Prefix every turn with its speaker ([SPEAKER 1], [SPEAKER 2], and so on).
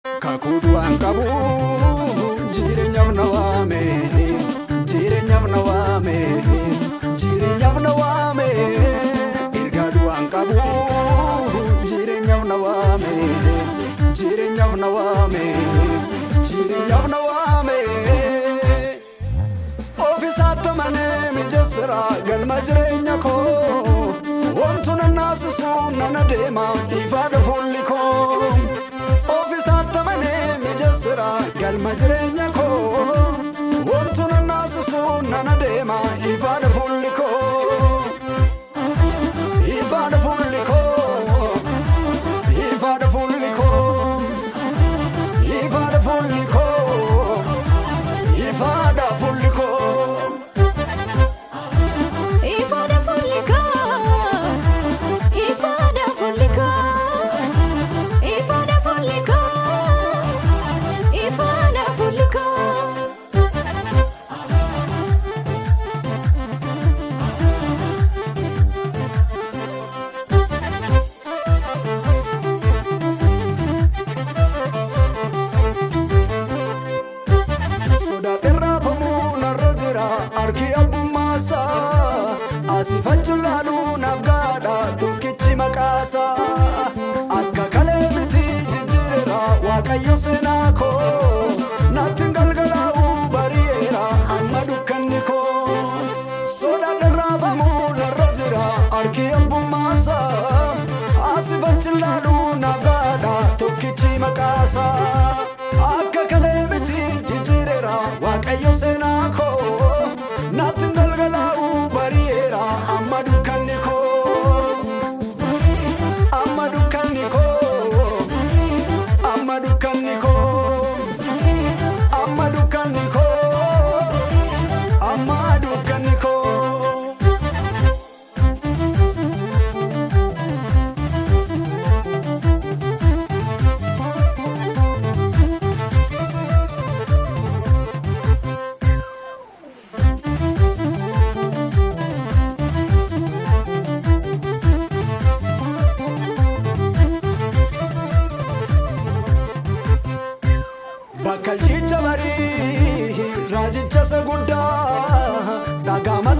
[SPEAKER 1] kakudu anqabu jireenyaaf nawaame jireenyaaf nawaame jireenyaaf nawaame irgaadu anqabu jireenyaaf nawaame jireenyaaf nawaame jireenyaaf nawaame ofiisaatti manee mijeessira galma jireenya koo wantuna naasisu nana deema ifaadha fuulli koo ofiisaatti manee mijeessira galma jireenya koo wantuna naasisu nana deema ifaadha fuulli koo ifaadha fuulli koo ifaadha fuulli koo ifaadha fuulli koo ifaadha fuulli koo arki abbummaasa asifachullaalu nafgaadha tokkichi maqaasa akka kalee miti jijjiirera waaqayyo seenaa koo nattiin galgalaa'u bari'eera amma dukkanni koo sodaadhaan raafamuu narra jira arki abbummaasa asifachullaalu nafgaadha tokkichi maqaasa akka kalee miti jijjiirera waaqayyo seenaa koo nattiin galgalaa'u bari'eera amma dukkanni koo amma dukkanni koo amma dukkanni koo amma dukkanni koo amma dukkanni koo bakkalchicha barii raajicha isa guddaa dhagama